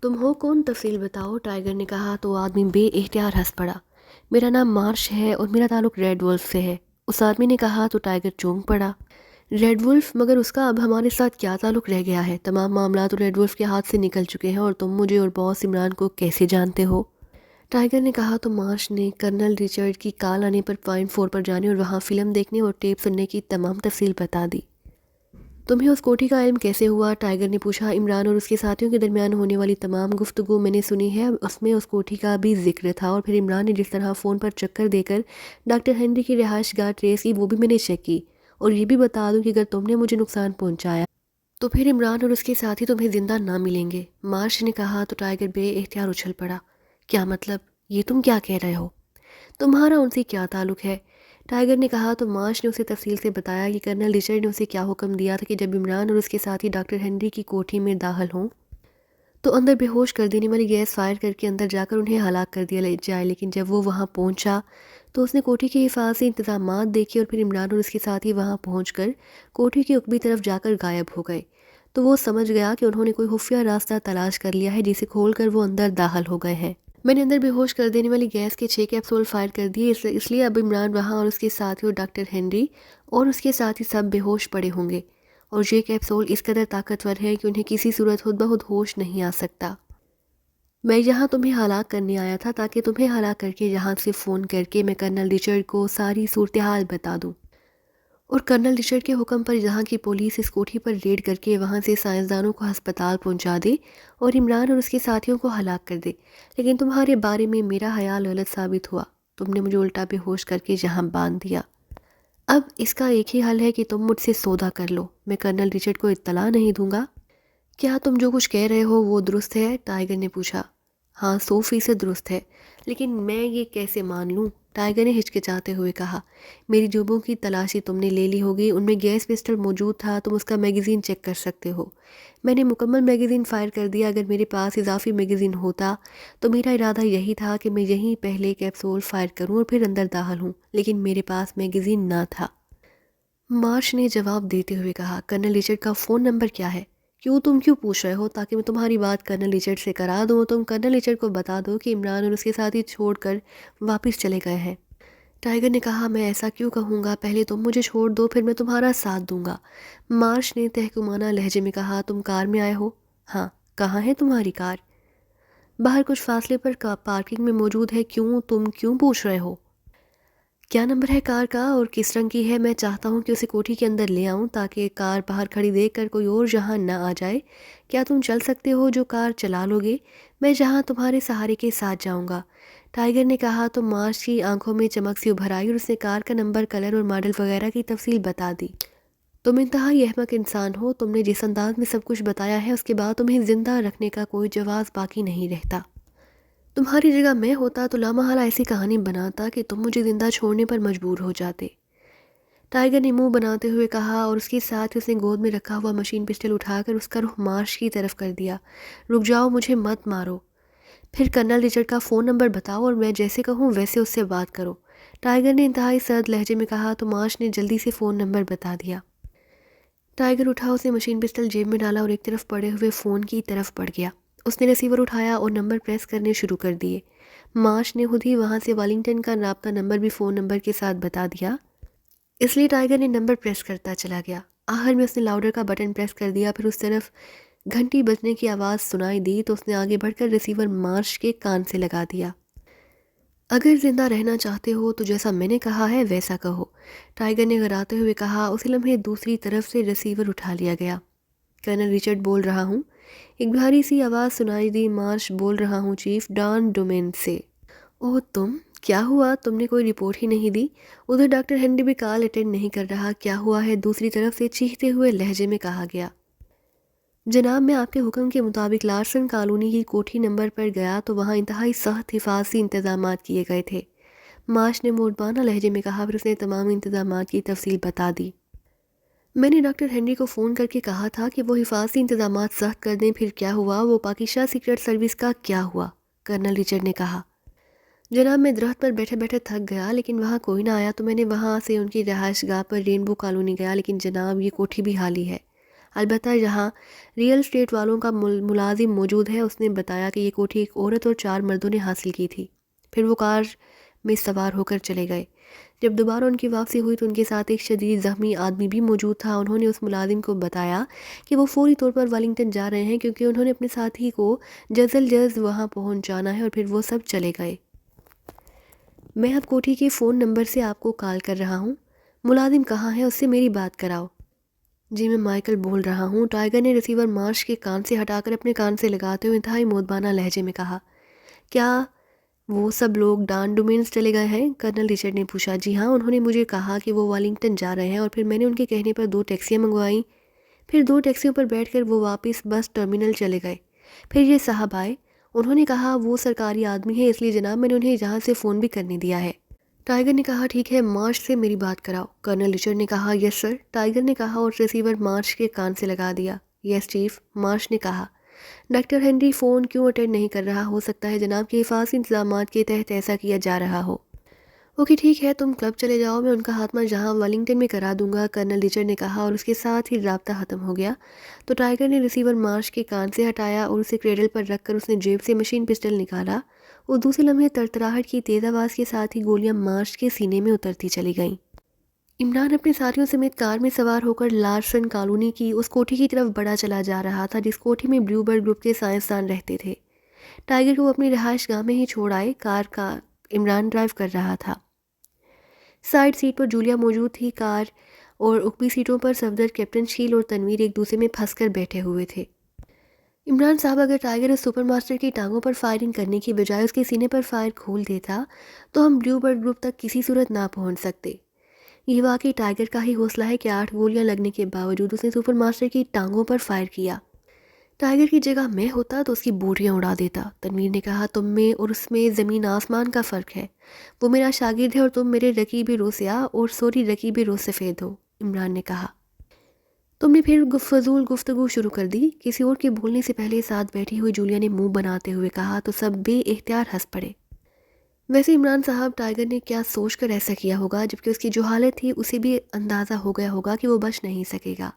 تم ہو کون؟ تفصیل بتاؤ، ٹائیگر نے کہا تو آدمی بے اختیار ہنس پڑا۔ میرا نام مارش ہے اور میرا تعلق ریڈ ولف سے ہے، اس آدمی نے کہا تو ٹائیگر چونک پڑا۔ Red wolf? مگر اس کا اب ہمارے ساتھ کیا تعلق رہ گیا ہے؟ تمام معاملات تو ریڈ ولف کے ہاتھ سے نکل چکے ہیں، اور تم مجھے اور باس عمران کو کیسے جانتے ہو؟ ٹائیگر نے کہا تو مارش نے کرنل ریچرڈ کی کال آنے پر پوائنٹ 4 پر جانے اور وہاں فلم دیکھنے اور ٹیپ سننے کی تمام تفصیل بتا دی۔ تمہیں اس کوٹھی کا علم کیسے ہوا؟ ٹائیگر نے پوچھا۔ عمران اور اس کے ساتھیوں کے درمیان ہونے والی تمام گفتگو میں نے سنی ہے، اس میں اس کوٹھی کا بھی ذکر تھا، اور پھر عمران نے جس طرح فون پر چکر دے کر ڈاکٹر ہنری کی رہائش گاہ ٹریس کی وہ بھی میں نے چیک کی، اور یہ بھی بتا دوں کہ اگر تم نے مجھے نقصان پہنچایا تو پھر عمران اور اس کے ساتھی تمہیں زندہ نہ ملیں گے۔ مارش نے کہا تو ٹائیگر بے اختیار اچھل پڑا۔ کیا مطلب؟ یہ تم کیا کہہ رہے ہو؟ تمہارا ان سے کیا تعلق ہے؟ ٹائیگر نے کہا تو مارش نے اسے تفصیل سے بتایا کہ کرنل ریچرڈ نے اسے کیا حکم دیا تھا کہ جب عمران اور اس کے ساتھی ڈاکٹر ہنری کی کوٹھی میں داخل ہوں تو اندر بے ہوش کر دینے والی گیس فائر کر کے اندر جا کر انہیں ہلاک کر دیا جائے، لیکن جب وہ وہاں پہنچا تو اس نے کوٹھی کے حفاظتی انتظامات دیکھے، اور پھر عمران اور اس کے ساتھی وہاں پہنچ کر کوٹھی کی عقبی طرف جا کر غائب ہو گئے، تو وہ سمجھ گیا کہ انہوں نے کوئی خفیہ راستہ تلاش کر لیا ہے جسے کھول کر وہ اندر داخل ہو گئے ہیں۔ میں نے اندر بے ہوش کر دینے والی گیس کے 6 کیپسول فائر کر دیے، اس لیے اب عمران وہاں اور اس کے ساتھی اور ڈاکٹر ہنری اور اس کے ساتھی سب بے ہوش پڑے ہوں گے، اور یہ کیپسول اس قدر طاقتور ہے کہ انہیں کسی صورت خود بخود ہوش نہیں آ سکتا۔ میں یہاں تمہیں ہلاک کرنے آیا تھا تاکہ تمہیں ہلاک کر کے یہاں سے فون کر کے میں کرنل ریچرڈ کو ساری صورتحال بتا دوں، اور کرنل ریچرڈ کے حکم پر یہاں کی پولیس اس کوٹھی پر ریڈ کر کے وہاں سے سائنسدانوں کو ہسپتال پہنچا دے اور عمران اور اس کے ساتھیوں کو ہلاک کر دے، لیکن تمہارے بارے میں میرا خیال غلط ثابت ہوا، تم نے مجھے الٹا بے ہوش کر کے یہاں باندھ دیا۔ اب اس کا ایک ہی حل ہے کہ تم مجھ سے سودا کر لو، میں کرنل ریچرڈ کو اطلاع نہیں دوں گا۔ کیا تم جو کچھ کہہ رہے ہو وہ درست ہے؟ ٹائیگر نے پوچھا۔ ہاں 100% درست ہے، لیکن میں یہ کیسے مان لوں؟ ٹائیگر نے ہچکچاتے ہوئے کہا۔ میری جوبوں کی تلاشی تم نے لے لی ہوگی، ان میں گیس پسٹل موجود تھا، تم اس کا میگزین چیک کر سکتے ہو۔ میں نے مکمل میگزین فائر کر دیا، اگر میرے پاس اضافی میگزین ہوتا تو میرا ارادہ یہی تھا کہ میں یہیں پہلے کیپسول فائر کروں اور پھر اندر داخل ہوں، لیکن میرے پاس میگزین نہ تھا۔ مارش نے جواب دیتے ہوئے کہا۔ کرنل ریچرڈ کا فون نمبر کیا ہے؟ تم کیوں پوچھ رہے ہو؟ تاکہ میں تمہاری بات کرنل ریچرڈ سے کرا دوں، تم کرنل ریچرڈ کو بتا دو کہ عمران اور اس کے ساتھی چھوڑ کر واپس چلے گئے ہیں۔ ٹائیگر نے کہا میں ایسا کیوں کہوں گا، پہلے تم مجھے چھوڑ دو پھر میں تمہارا ساتھ دوں گا۔ مارش نے تحکمانہ لہجے میں کہا تم کار میں آئے ہو؟ ہاں۔ کہاں ہے تمہاری کار؟ باہر کچھ فاصلے پر پارکنگ میں موجود ہے۔ تم کیوں پوچھ رہے ہو؟ کیا نمبر ہے کار کا اور کس رنگ کی ہے؟ میں چاہتا ہوں کہ اسے کوٹھی کے اندر لے آؤں تاکہ کار باہر کھڑی دیکھ کر کوئی اور یہاں نہ آ جائے۔ کیا تم چل سکتے ہو جو کار چلا لو گے؟ میں جہاں تمہارے سہارے کے ساتھ جاؤں گا، ٹائیگر نے کہا تو مارش کی آنکھوں میں چمک سی ابھر آئی اور اس نے کار کا نمبر، کلر اور ماڈل وغیرہ کی تفصیل بتا دی۔ تم انتہائی احمق انسان ہو، تم نے جس انداز میں سب کچھ بتایا ہے اس کے بعد تمہیں زندہ رکھنے کا کوئی جواز باقی نہیں رہتا۔ تمہاری جگہ میں ہوتا تو لامحالہ ایسی کہانی بناتا کہ تم مجھے زندہ چھوڑنے پر مجبور ہو جاتے، ٹائیگر نے منہ بناتے ہوئے کہا، اور اس کے ساتھ اس نے گود میں رکھا ہوا مشین پسٹل اٹھا کر اس کا رخ مارش کی طرف کر دیا۔ رک جاؤ، مجھے مت مارو۔ پھر کرنل ریچرڈ کا فون نمبر بتاؤ اور میں جیسے کہوں ویسے اس سے بات کرو، ٹائیگر نے انتہائی سرد لہجے میں کہا تو مارش نے جلدی سے فون نمبر بتا دیا۔ ٹائیگر اٹھا، اس نے مشین پسٹل جیب میں ڈالا اور ایک طرف پڑے ہوئے فون کی طرف بڑھ گیا۔ اس نے ریسیور اٹھایا اور نمبر پریس کرنے شروع کر دیے۔ مارش نے خود ہی وہاں سے والنگٹن کا رابطہ نمبر بھی فون نمبر کے ساتھ بتا دیا، اس لیے ٹائیگر نے نمبر پریس کرتا چلا گیا۔ آخر میں اس نے لاؤڈر کا بٹن پریس کر دیا، پھر اس طرف گھنٹی بجنے کی آواز سنائی دی تو اس نے آگے بڑھ کر ریسیور مارش کے کان سے لگا دیا۔ اگر زندہ رہنا چاہتے ہو تو جیسا میں نے کہا ہے ویسا کہو، ٹائیگر نے غراتے ہوئے کہا۔ اسی لمحے دوسری طرف سے ریسیور اٹھا لیا گیا۔ کرنل ریچرڈ بول رہا ہوں، ایک بھاری سی آواز سنائی دی۔ مارش بول رہا ہوں چیف ڈان ڈومین سے۔ اوہ تم، کیا ہوا؟ تم نے کوئی رپورٹ ہی نہیں دی؟ ادھر ڈاکٹر ہنری بھی کال اٹینڈ نہیں کر رہا، کیا ہوا ہے؟ دوسری طرف سے چیختے ہوئے لہجے میں کہا گیا۔ جناب میں آپ کے حکم کے مطابق لارسن کالونی کی کوٹھی نمبر پر گیا تو وہاں انتہائی سخت حفاظتی انتظامات کیے گئے تھے، مارش نے موڈبانہ لہجے میں کہا، پھر اس نے تمام انتظامات کی تفصیل بتا دی۔ میں نے ڈاکٹر ہنری کو فون کر کے کہا تھا کہ وہ حفاظتی انتظامات سخت کر دیں، پھر کیا ہوا؟ وہ پاکستان سیکرٹ سروس کا کیا ہوا؟ کرنل ریچرڈ نے کہا۔ جناب میں درخت پر بیٹھے بیٹھے تھک گیا، لیکن وہاں کوئی نہ آیا تو میں نے وہاں سے ان کی رہائش گاہ پر رینبو کالونی گیا، لیکن جناب یہ کوٹھی بھی خالی ہے۔ البتہ جہاں ریئل اسٹیٹ والوں کا ملازم موجود ہے، اس نے بتایا کہ یہ کوٹھی ایک عورت اور 4 مردوں نے حاصل کی تھی۔ پھر وہ کار میں سوار ہو کر چلے گئے۔ جب دوبارہ ان کی واپسی ہوئی تو ان کے ساتھ ایک شدید زخمی آدمی بھی موجود تھا۔ انہوں نے اس ملازم کو بتایا کہ وہ فوری طور پر ویلنگٹن جا رہے ہیں کیونکہ انہوں نے اپنے ساتھی کو جلد وہاں پہنچ جانا ہے، اور پھر وہ سب چلے گئے۔ میں اب کوٹھی کے فون نمبر سے آپ کو کال کر رہا ہوں۔ ملازم کہاں ہے؟ اس سے میری بات کراؤ۔ جی میں مائیکل بول رہا ہوں، ٹائیگر نے ریسیور مارش کے کان سے ہٹا کر اپنے کان سے لگاتے ہوئے انتہائی مودبانہ لہجے میں کہا۔ کیا وہ سب لوگ ڈان ڈومینز چلے گئے ہیں؟ کرنل رچرڈ نے پوچھا۔ جی ہاں، انہوں نے مجھے کہا کہ وہ ویلنگٹن جا رہے ہیں، اور پھر میں نے ان کے کہنے پر 2 ٹیکسیاں منگوائیں۔ پھر 2 ٹیکسیوں پر بیٹھ کر وہ واپس بس ٹرمینل چلے گئے۔ پھر یہ صاحب آئے۔ انہوں نے کہا وہ سرکاری آدمی ہے، اس لیے جناب میں نے انہیں یہاں سے فون بھی کرنے دیا ہے۔ ٹائیگر نے کہا ٹھیک ہے، مارش سے میری بات کراؤ۔ کرنل رچرڈ نے کہا یس سر۔ ٹائیگر نے کہا اور ریسیور مارش کے کان سے لگا دیا۔ یس چیف، مارش نے کہا۔ ڈاکٹر ہنری فون کیوں اٹینڈ نہیں کر رہا؟ ہو سکتا ہے جناب کے حفاظتی انتظامات کے تحت ایسا کیا جا رہا ہو۔ اوکے ٹھیک ہے، تم کلب چلے جاؤ، میں ان کا خاتمہ جہاں ویلنگٹن میں کرا دوں گا، کرنل رچرڈ نے کہا، اور اس کے ساتھ ہی رابطہ ختم ہو گیا۔ تو ٹائیگر نے ریسیور مارش کے کان سے ہٹایا اور اسے کریڈل پر رکھ کر اس نے جیب سے مشین پسٹل نکالا، اور دوسرے لمحے تڑتڑاہٹ کی تیز آواز کے ساتھ ہی گولیاں مارش کے سینے میں اترتی چلی گئیں۔ عمران اپنے ساتھیوں سمیت کار میں سوار ہو کر لارسن کالونی کی اس کوٹھی کی طرف بڑھا چلا جا رہا تھا جس کوٹھی میں بلیو برڈ گروپ کے سائنسدان رہتے تھے۔ ٹائیگر کو اپنی رہائش گاہ میں ہی چھوڑ آئے، کار کا عمران ڈرائیو کر رہا تھا۔ سائیڈ سیٹ پر جولیا موجود تھی، کار اور اوپری سیٹوں پر صفدر، کیپٹن شیل اور تنویر ایک دوسرے میں پھنس کر بیٹھے ہوئے تھے۔ عمران صاحب، اگر ٹائیگر اس سپر ماسٹر کی ٹانگوں پر فائرنگ کرنے کی بجائے اس کے سینے پر فائر کھول دیتا تو ہم بلیو برڈ گروپ تک کسی صورت نہ پہنچ سکتے۔ یہ واقعی ٹائیگر کا ہی حوصلہ ہے کہ 8 گولیاں لگنے کے باوجود اس نے سپر ماسٹر کی ٹانگوں پر فائر کیا۔ ٹائیگر کی جگہ میں ہوتا تو اس کی بوٹیاں اڑا دیتا۔ تنویر نے کہا تم میں اور اس میں زمین آسمان کا فرق ہے، وہ میرا شاگرد ہے اور تم میرے رقیب رو سیاہ اور سوری رقیب رو سفید ہو، عمران نے کہا۔ تم نے پھر فضول گفتگو شروع کر دی، کسی اور کے بولنے سے پہلے ساتھ بیٹھی ہوئی جولیا نے منہ بناتے ہوئے کہا، تو سب بے اختیار ہنس پڑے۔ ویسے عمران صاحب، ٹائیگر نے کیا سوچ کر ایسا کیا ہوگا؟ جبکہ اس کی جو حالت تھی اسے بھی اندازہ ہو گیا ہوگا کہ وہ بچ نہیں سکے گا،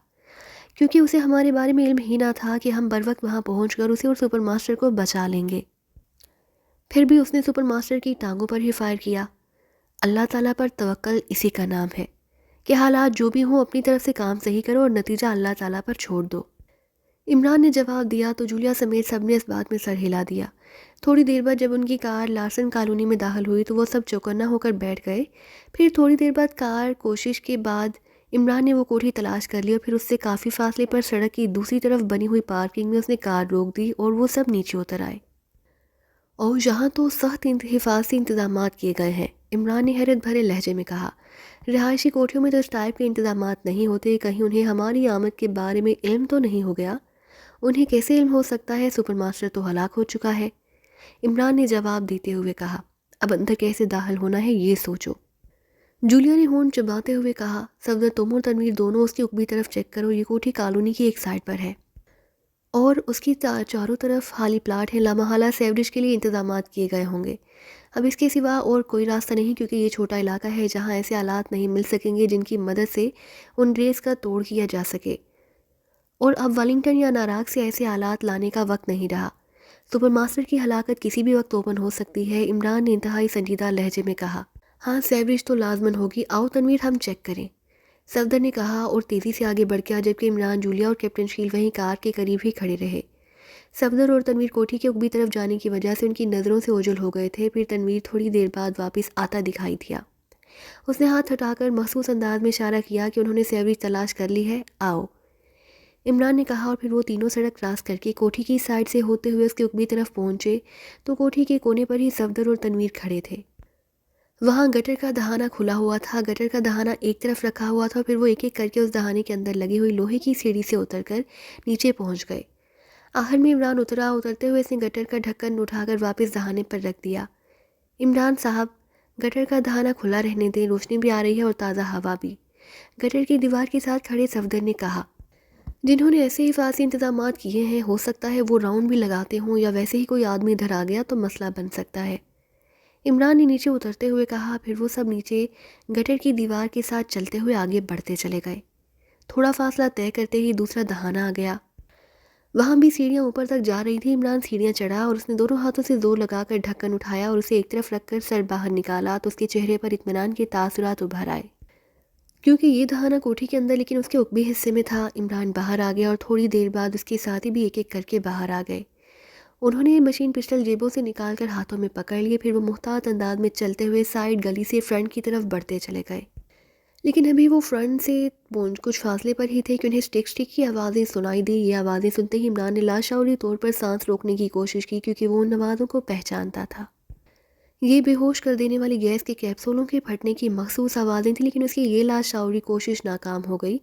کیونکہ اسے ہمارے بارے میں علم ہی نہ تھا کہ ہم بر وقت وہاں پہنچ کر اسے اور سپر ماسٹر کو بچا لیں گے۔ پھر بھی اس نے سپر ماسٹر کی ٹانگوں پر ہی فائر کیا۔ اللہ تعالیٰ پر توکل اسی کا نام ہے کہ حالات جو بھی ہوں اپنی طرف سے کام صحیح کرو اور نتیجہ اللہ تعالیٰ پر چھوڑ دو، عمران نے جواب دیا۔ تو جولیا سمیت سب نے اس بات میں سر ہلا دیا۔ تھوڑی دیر بعد جب ان کی کار لارسن کالونی میں داخل ہوئی تو وہ سب چوکنا ہو کر بیٹھ گئے۔ پھر تھوڑی دیر بعد کار کوشش کے بعد عمران نے وہ کوٹھی تلاش کر لی، اور پھر اس سے کافی فاصلے پر سڑک کی دوسری طرف بنی ہوئی پارکنگ میں اس نے کار روک دی اور وہ سب نیچے اتر آئے۔ اور یہاں تو سخت حفاظتی انتظامات کیے گئے ہیں، عمران نے حیرت بھرے لہجے میں کہا۔ رہائشی کوٹھیوں میں تو اس ٹائپ کے انتظامات نہیں ہوتے، کہیں انہیں ہماری آمد کے بارے میں علم تو نہیں ہو گیا؟ انہیں کیسے علم ہو سکتا ہے؟ سپر ماسٹر تو ہلاک ہو چکا ہے، عمران نے جواب دیتے ہوئے کہا۔ اب اندر کیسے داخل ہونا ہے یہ سوچو، جولیا نے ہونٹ چباتے ہوئے کہا۔ صفدر، تم اور تنویر دونوں اس کی اوپری طرف چیک کرو، یہ کوٹھی کالونی کی ایک سائڈ پر ہے اور اس کی چاروں طرف خالی پلاٹ ہیں، لامحالہ سیوریج کے لیے انتظامات کیے گئے ہوں گے۔ اب اس کے سوا اور کوئی راستہ نہیں، کیونکہ یہ چھوٹا علاقہ ہے جہاں ایسے آلات نہیں مل سکیں گے جن کی مدد سے ان ریس کا توڑ کیا جا سکے، اور اب ویلنگٹن یا ناراگ سے ایسے آلات لانے کا وقت نہیں رہا۔ سپر ماسٹر کی ہلاکت کسی بھی وقت اوپن ہو سکتی ہے، عمران نے انتہائی سنجیدہ لہجے میں کہا۔ ہاں سیوریج تو لازمن ہوگی، آؤ تنویر ہم چیک کریں، صفدر نے کہا اور تیزی سے آگے بڑھ گیا، جبکہ عمران، جولیا اور کیپٹن شیل وہیں کار کے قریب ہی کھڑے رہے۔ صفدر اور تنویر کوٹھی کے اوپری طرف جانے کی وجہ سے ان کی نظروں سے اوجھل ہو گئے تھے۔ پھر تنویر تھوڑی دیر بعد واپس آتا دکھائی دیا۔ اس نے ہاتھ ہٹا کر مخصوص انداز میں اشارہ کیا کہ انہوں نے سیوریج تلاش کر لی ہے، آؤ، عمران نے کہا، اور پھر وہ تینوں سڑک کراس کر کے کوٹھی کی سائڈ سے ہوتے ہوئے اس کے اوپری طرف پہنچے تو کوٹھی کے کونے پر ہی صفدر اور تنویر کھڑے تھے۔ وہاں گٹر کا دہانہ کھلا ہوا تھا، گٹر کا دہانہ ایک طرف رکھا ہوا تھا، پھر وہ ایک ایک کر کے اس دہانے کے اندر لگی ہوئی لوہے کی سیڑھی سے اتر کر نیچے پہنچ گئے۔ آخر میں عمران اترا، اترتے ہوئے اس نے گٹر کا ڈھکن اٹھا کر واپس دہانے پر رکھ دیا۔ عمران صاحب، گٹر کا دہانہ کھلا رہنے دیں، روشنی بھی آ رہی ہے اور تازہ ہوا بھی، گٹر کی دیوار کے ساتھ کھڑے صفدر نے کہا۔ جنہوں نے ایسے حفاظتی انتظامات کیے ہیں، ہو سکتا ہے وہ راؤنڈ بھی لگاتے ہوں یا ویسے ہی کوئی آدمی ادھر آ گیا تو مسئلہ بن سکتا ہے، عمران نے نیچے اترتے ہوئے کہا۔ پھر وہ سب نیچے گٹر کی دیوار کے ساتھ چلتے ہوئے آگے بڑھتے چلے گئے۔ تھوڑا فاصلہ طے کرتے ہی دوسرا دہانہ آ گیا۔ وہاں بھی سیڑھیاں اوپر تک جا رہی تھی۔ عمران سیڑھیاں چڑھا اور اس نے دونوں ہاتھوں سے زور لگا کر ڈھکن اٹھایا اور اسے ایک طرف رکھ کر سر باہر نکالا تو اس کے چہرے پر اطمینان کے تاثرات ابھر آئے، کیونکہ یہ دہانہ کوٹھی کے اندر لیکن اس کے عقبی حصے میں تھا۔ عمران باہر آ گیا اور تھوڑی دیر بعد اس کے ساتھی بھی ایک ایک کر کے باہر آ گئے۔ انہوں نے مشین پسٹل جیبوں سے نکال کر ہاتھوں میں پکڑ لیے، پھر وہ محتاط انداز میں چلتے ہوئے سائیڈ گلی سے فرنٹ کی طرف بڑھتے چلے گئے۔ لیکن ابھی وہ فرنٹ سے کچھ فاصلے پر ہی تھے کہ انہیں ٹک ٹک کی آوازیں سنائی دی۔ یہ آوازیں سنتے ہی عمران نے لاشعوری طور پر سانس روکنے کی کوشش کی، کیونکہ وہ ان آوازوں کو پہچانتا تھا۔ یہ بے ہوش کر دینے والی گیس کے کیپسولوں کے پھٹنے کی مخصوص آوازیں تھیں، لیکن اس کی یہ لاشعوری کوشش ناکام ہو گئی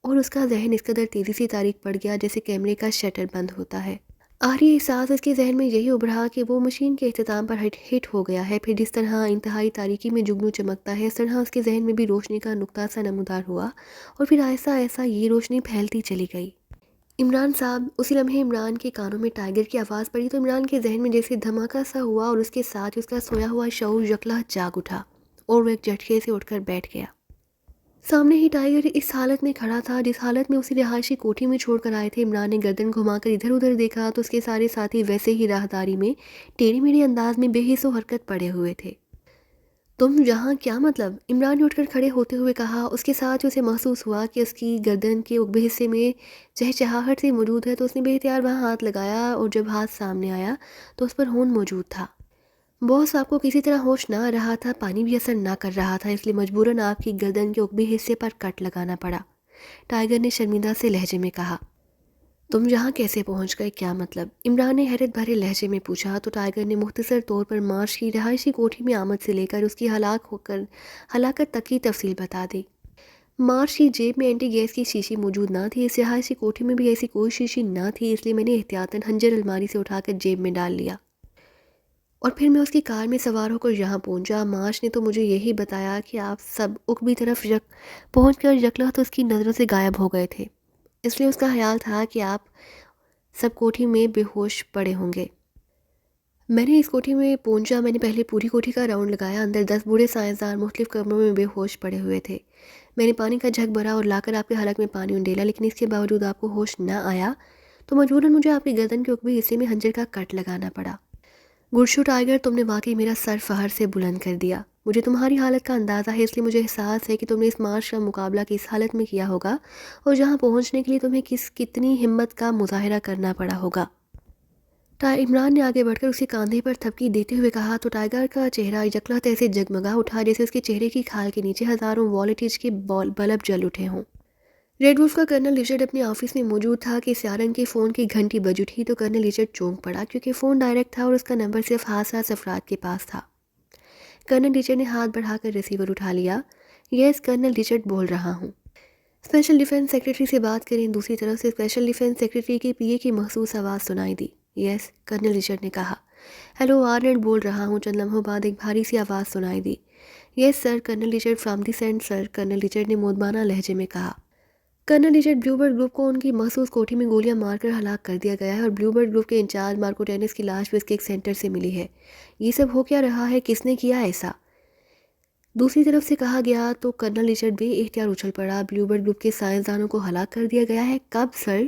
اور اس کا ذہن اس قدر تیزی سے تاریک پڑ گیا جیسے کیمرے کا شٹر بند ہوتا ہے۔ آخری احساس اس کے ذہن میں یہی ابھرا کہ وہ مشین کے اختتام پر ہٹ ہو گیا ہے، پھر جس طرح انتہائی تاریکی میں جگنو چمکتا ہے اس طرح اس کے ذہن میں بھی روشنی کا نقطہ سا نمودار ہوا اور پھر آہستہ آہستہ یہ روشنی پھیلتی چلی گئی۔ عمران صاحب، اسی لمحے عمران کے کانوں میں ٹائیگر کی آواز پڑی تو عمران کے ذہن میں جیسے دھماکہ سا ہوا اور اس کے ساتھ اس کا سویا ہوا شعور یکلحظ جاگ اٹھا اور وہ ایک جھٹکے سے اٹھ کر بیٹھ گیا۔ سامنے ہی ٹائیگر اس حالت میں کھڑا تھا جس حالت میں اسے رہائشی کوٹھی میں چھوڑ کر آئے تھے۔ عمران نے گردن گھما کر ادھر ادھر دیکھا تو اس کے سارے ساتھی ویسے ہی راہداری میں ٹیڑھی میڑھی انداز میں بے حس و حرکت پڑے ہوئے تھے۔ تم یہاں کیا مطلب؟ عمران نے اٹھ کر کھڑے ہوتے ہوئے کہا۔ اس کے ساتھ اسے محسوس ہوا کہ اس کی گردن کے عقبے حصے میں چہچہاہٹ سے موجود ہے، تو اس نے بے اختیار وہاں ہاتھ لگایا اور جب ہاتھ سامنے آیا تو اس پر ہون موجود تھا۔ باس، آپ کو کسی طرح ہوش نہ آ رہا تھا، پانی بھی اثر نہ کر رہا تھا، اس لیے مجبوراً آپ کی گردن کے عقبی حصے پر کٹ لگانا پڑا، ٹائیگر نے شرمندہ سے لہجے میں کہا۔ تم یہاں کیسے پہنچ گئے؟ کیا مطلب؟ عمران نے حیرت بھرے لہجے میں پوچھا تو ٹائیگر نے مختصر طور پر مارش کی رہائشی کوٹھی میں آمد سے لے کر اس کی ہلاکت تک کی تفصیل بتا دی۔ مارش کی جیب میں اینٹی گیس کی شیشی موجود نہ تھی، اس رہائشی کوٹھی میں بھی ایسی کوئی شیشی نہ تھی، اس لیے میں نے احتیاطاً خنجر الماری سے اٹھا کر جیب میں ڈال لیا اور پھر میں اس کی کار میں سوار ہو کر یہاں پہنچا۔ مارش نے تو مجھے یہی بتایا کہ آپ سب عقبی طرف پہنچ کر یکلحظ اس کی نظروں سے غائب ہو گئے تھے، اس لیے اس کا خیال تھا کہ آپ سب کوٹھی میں بے ہوش پڑے ہوں گے۔ میں نے اس کوٹھی میں پہنچا، میں نے پہلے پوری کوٹھی کا راؤنڈ لگایا، اندر 10 بوڑھے سائنسدان مختلف کمروں میں بے ہوش پڑے ہوئے تھے۔ میں نے پانی کا جھگ بھرا اور لا کر آپ کے حلق میں پانی انڈیلا، لیکن اس کے باوجود آپ کو ہوش نہ آیا تو مجبوراً مجھے آپ کی گردن کے عقبی حصے میں خنجر کا کٹ لگانا پڑا۔ گڈشو ٹائیگر، تم نے واقعی میرا سر فخر سے بلند کر دیا۔ مجھے تمہاری حالت کا اندازہ ہے، اس لیے مجھے احساس ہے کہ تم نے اس مارش کا مقابلہ کس حالت میں کیا ہوگا اور جہاں پہنچنے کے لیے تمہیں کتنی ہمت کا مظاہرہ کرنا پڑا ہوگا۔ عمران نے آگے بڑھ کر اسے کاندھے پر تھپکی دیتے ہوئے کہا تو ٹائیگر کا چہرہ یکلحظ ایسے جگمگا اٹھا جیسے اس کے چہرے کی کھال کے نیچے ہزاروں والٹیج کے بلب جل اٹھے ہوں۔ ریڈ وولف کا کرنل رچرڈ اپنے آفس میں موجود تھا کہ سیاہ رنگ کے فون کی گھنٹی بج اٹھی تو کرنل رچرڈ چونک پڑا، کیونکہ فون ڈائریکٹ تھا اور اس کا نمبر صرف حساس افراد کے پاس تھا۔ کرنل رچرڈ نے ہاتھ بڑھا کر ریسیور اٹھا لیا۔ یس، کرنل رچرڈ بول رہا ہوں۔ اسپیشل ڈیفنس سیکریٹری سے بات کریں۔ دوسری طرف سے اسپیشل ڈیفنس سیکریٹری کے پی اے کی مخصوص آواز سنائی دی۔ یس، کرنل رچرڈ نے کہا۔ ہیلو، آرنلڈ بول رہا ہوں۔ چند لمحوں بعد ایک بھاری سی آواز سنائی دی۔ Yes sir, Colonel Richard from the cent sir, Colonel Richard نے مودبانہ لہجے میں کہا۔ Colonel Richard, Blue Bird Group کو ان کی مخصوص کوٹھی میں گولیاں مار کر ہلاک کر دیا گیا ہے اور بلیو برڈ گروپ کے انچارج مارکو ٹینس کی لاش بھی اس کے ایک سینٹر سے ملی ہے۔ یہ سب ہو کیا رہا ہے؟ کس نے کیا ایسا؟ دوسری طرف سے کہا گیا تو کرنل رچرڈ بے اختیار اچھل پڑا۔ بلیو برڈ گروپ کے سائنسدانوں کو ہلاک کر دیا گیا ہے؟ کب سر؟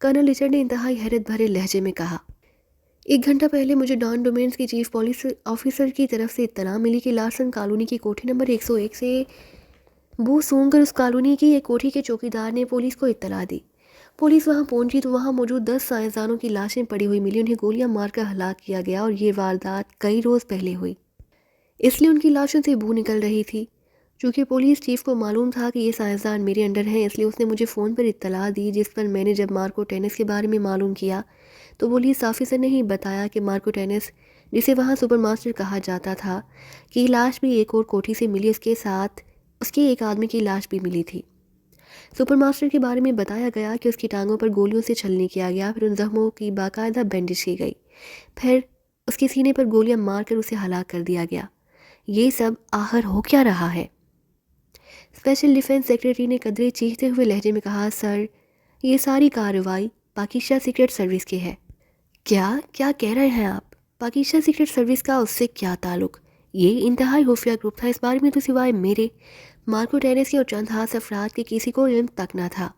کرنل رچرڈ نے انتہائی حیرت بھرے لہجے میں کہا۔ 1 گھنٹہ پہلے مجھے ڈان ڈومینز کی چیف پولیس آفیسر کی طرف سے اطلاع ملی کہ لارسن کالونی کی کوٹھی نمبر 101 سے بو سونگ کر اس کالونی کی ایک کوٹھی کے چوکیدار نے پولیس کو اطلاع دی۔ پولیس وہاں پہنچی تو وہاں موجود 10 سائنسدانوں کی لاشیں پڑی ہوئی ملی، انہیں گولیاں مار کر ہلاک کیا گیا اور یہ واردات کئی روز پہلے ہوئی، اس لیے ان کی لاشوں سے بو نکل رہی تھی۔ چونکہ پولیس چیف کو معلوم تھا کہ یہ سائنسدان میرے انڈر ہیں، اس لیے اس نے مجھے فون پر اطلاع دی، جس پر میں نے جب مارکو ٹینس کے بارے میں معلوم کیا تو پولیس آفیسر نے ہی بتایا کہ مارکو ٹینس، جسے وہاں سپر ماسٹر کہا جاتا تھا، کی لاش بھی ایک اور کوٹھی سے ملی، اس کے ساتھ اس کے ایک آدمی کی لاش بھی ملی تھی۔ سپر ماسٹر کے بارے میں بتایا گیا کہ اس کی ٹانگوں پر گولیوں سے چھلنی کیا گیا، پھر ان زخموں کی باقاعدہ بینڈیج کی گئی، پھر اس کے سینے پر گولیاں مار کر اسے ہلاک کر دیا گیا۔ یہ سب آخر ہو کیا رہا ہے؟ اسپیشل ڈیفنس سیکریٹری نے قدرے چیختے ہوئے لہجے میں کہا۔ سر، یہ ساری کارروائی پاکستان سیکرٹ سروس کی ہے۔ کیا کہہ رہے ہیں آپ؟ پاکستان سیکرٹ سروس کا اس سے کیا تعلق؟ یہ انتہائی خفیہ گروپ تھا، اس بارے میں تو سوائے میرے مارکو ٹینیسی اور چند خاص افراد کے کسی کو علم تک نہ تھا۔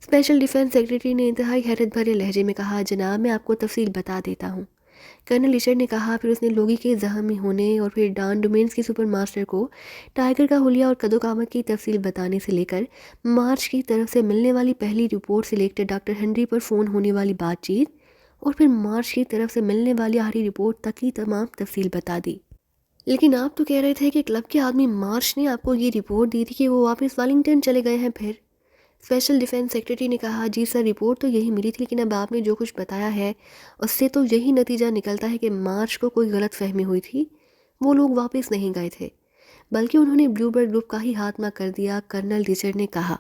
اسپیشل ڈیفنس سیکرٹری نے انتہائی حیرت بھرے لہجے میں کہا، جناب میں آپ کو تفصیل بتا دیتا ہوں۔ کرنل رچرڈ نے کہا، پھر اس نے لوگی کے زخمی ہونے اور پھر ڈان ڈومینز کی سپر ماسٹر کو ٹائیگر کا حلیہ اور قد و قامت کی تفصیل بتانے سے لے کر مارش کی طرف سے ملنے والی پہلی رپورٹ سے لے کر ڈاکٹر ہنری پر فون ہونے والی بات چیت اور پھر مارش کی طرف سے ملنے والی آخری رپورٹ تک کی تمام تفصیل بتا دی۔ لیکن آپ تو کہہ رہے تھے کہ کلب کے آدمی مارش نے آپ کو یہ رپورٹ دی تھی کہ وہ واپس والنگٹن چلے گئے ہیں۔ پھر اسپیشل ڈیفنس سیکرٹری نے کہا، جی سر، رپورٹ تو یہی ملی تھی، لیکن اب آپ نے جو کچھ بتایا ہے اس سے تو یہی نتیجہ نکلتا ہے کہ مارش کو کوئی غلط فہمی ہوئی تھی، وہ لوگ واپس نہیں گئے تھے بلکہ انہوں نے بلیو برڈ گروپ کا ہی خاتمہ کر دیا۔ کرنل رچرڈ نے کہا۔